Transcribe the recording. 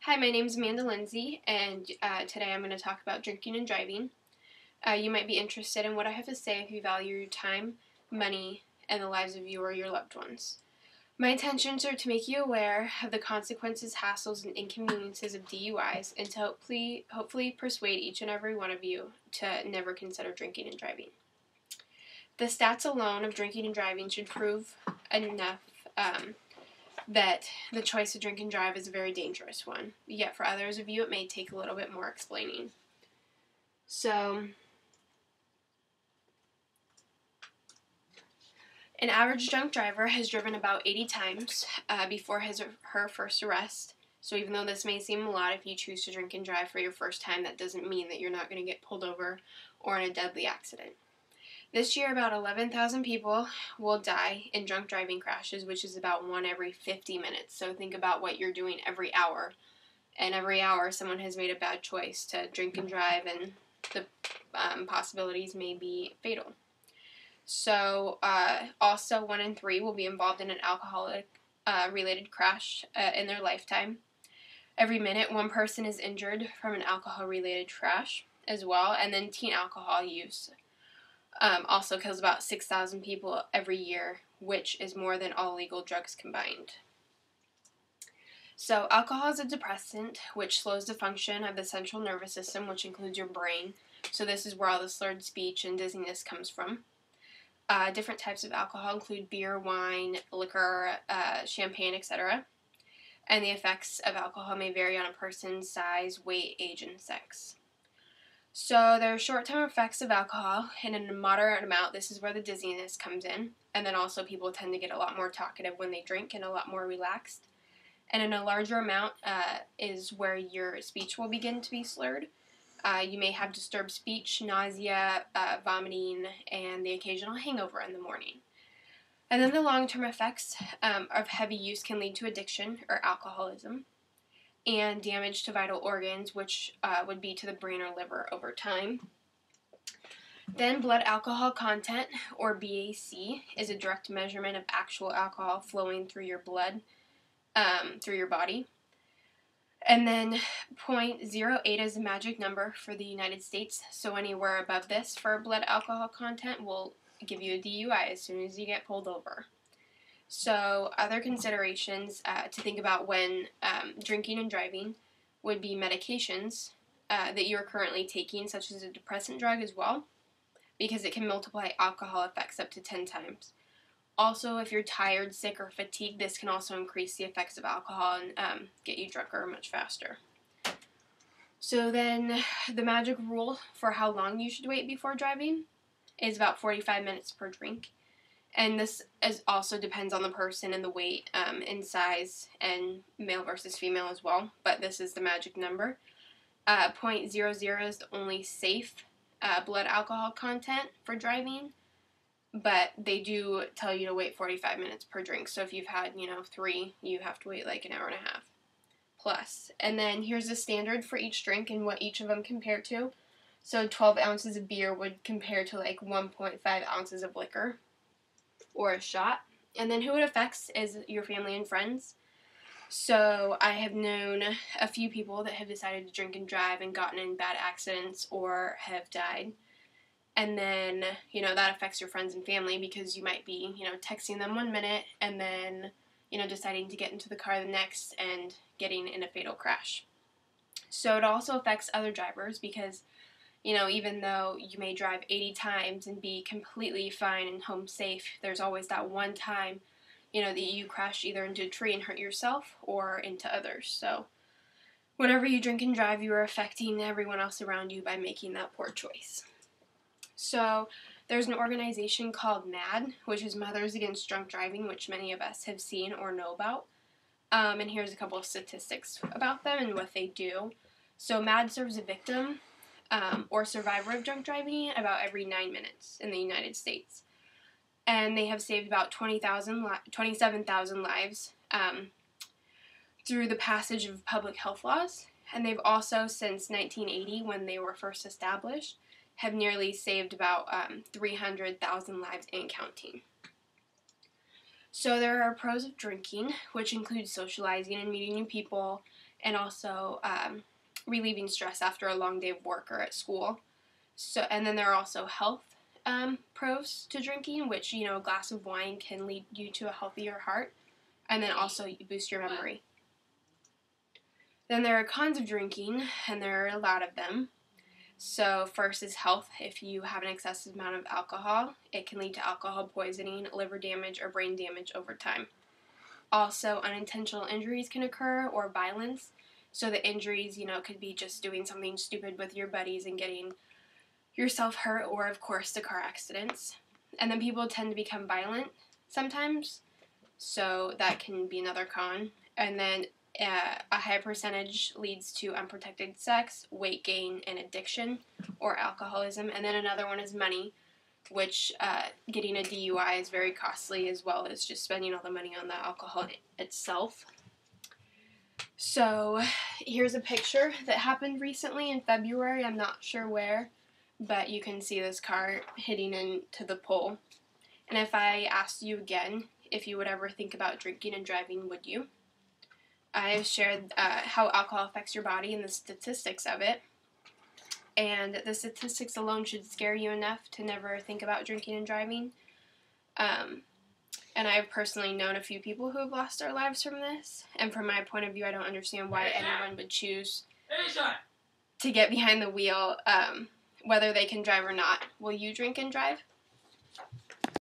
Hi, my name is Lindsay, and today I'm going to talk about drinking and driving. You might be interested in what I have to say if you value your time, money, and the lives of you or your loved ones. My intentions are to make you aware of the consequences, hassles, and inconveniences of DUIs and to hopefully persuade each and every one of you to never consider drinking and driving. The stats alone of drinking and driving should prove enough that the choice to drink and drive is a very dangerous one. Yet for others of you, it may take a little bit more explaining. So, an average drunk driver has driven about 80 times before his or her first arrest. So even though this may seem a lot, if you choose to drink and drive for your first time, that doesn't mean that you're not going to get pulled over or in a deadly accident. This year, about 11,000 people will die in drunk driving crashes, which is about 1 every 50 minutes. So think about what you're doing every hour. And every hour, someone has made a bad choice to drink and drive, and the possibilities may be fatal. So also 1 in 3 will be involved in an alcoholic-related crash in their lifetime. Every minute, 1 person is injured from an alcohol-related crash as well, and then teen alcohol use also kills about 6,000 people every year, which is more than all legal drugs combined. So alcohol is a depressant, which slows the function of the central nervous system, which includes your brain. So this is where all the slurred speech and dizziness comes from. Different types of alcohol include beer, wine, liquor, champagne, etc. And the effects of alcohol may vary on a person's size, weight, age, and sex. So there are short-term effects of alcohol, and in a moderate amount, this is where the dizziness comes in. And then also people tend to get a lot more talkative when they drink and a lot more relaxed. And in a larger amount is where your speech will begin to be slurred. You may have disturbed speech, nausea, vomiting, and the occasional hangover in the morning. And then the long-term effects of heavy use can lead to addiction or alcoholism, and damage to vital organs, which would be to the brain or liver over time. Then blood alcohol content, or BAC, is a direct measurement of actual alcohol flowing through your blood, through your body. And then 0.08 is a magic number for the United States, so anywhere above this for blood alcohol content will give you a DUI as soon as you get pulled over. So other considerations to think about when drinking and driving would be medications that you are currently taking, such as a depressant drug as well, because it can multiply alcohol effects up to 10 times. Also, if you're tired, sick, or fatigued, this can also increase the effects of alcohol and get you drunker much faster. So then the magic rule for how long you should wait before driving is about 45 minutes per drink. And this also depends on the person and the weight and size, and male versus female as well. But this is the magic number. 0.00 is the only safe blood alcohol content for driving. But they do tell you to wait 45 minutes per drink. So if you've had, 3, you have to wait like an hour and a half plus. And then here's the standard for each drink and what each of them compare to. So 12 ounces of beer would compare to like 1.5 ounces of liquor, or a shot. And then who it affects is your family and friends. So I have known a few people that have decided to drink and drive and gotten in bad accidents or have died. And then, that affects your friends and family because you might be, texting them 1 minute and then, deciding to get into the car the next and getting in a fatal crash. So it also affects other drivers because even though you may drive 80 times and be completely fine and home safe, there's always that one time, that you crash either into a tree and hurt yourself or into others. So whenever you drink and drive, you are affecting everyone else around you by making that poor choice. So there's an organization called MAD, which is Mothers Against Drunk Driving, which many of us have seen or know about. And here's a couple of statistics about them and what they do. So MAD serves a victim or survivor of drunk driving about every 9 minutes in the United States. And they have saved about 27,000 lives through the passage of public health laws. And they've also, since 1980, when they were first established, have nearly saved about 300,000 lives and counting. So there are pros of drinking, which include socializing and meeting new people, and also relieving stress after a long day of work or at school. So, and then there are also health pros to drinking, which, you know, a glass of wine can lead you to a healthier heart, and then also boost your memory. Then there are cons of drinking, and there are a lot of them. So first is health. If you have an excessive amount of alcohol, it can lead to alcohol poisoning, liver damage, or brain damage over time. Also, unintentional injuries can occur, or violence. So the injuries, you know, could be just doing something stupid with your buddies and getting yourself hurt, or of course the car accidents. And then people tend to become violent sometimes, so that can be another con. And then a high percentage leads to unprotected sex, weight gain, and addiction, or alcoholism. And then another one is money, which getting a DUI is very costly, as well as just spending all the money on the alcohol itself. So here's a picture that happened recently in February. I'm not sure where, but you can see this car hitting into the pole. And if I asked you again if you would ever think about drinking and driving, would you? I have shared how alcohol affects your body and the statistics of it. And the statistics alone should scare you enough to never think about drinking and driving. And I've personally known a few people who have lost their lives from this. And from my point of view, I don't understand why anyone would choose to get behind the wheel, whether they can drive or not. Will you drink and drive?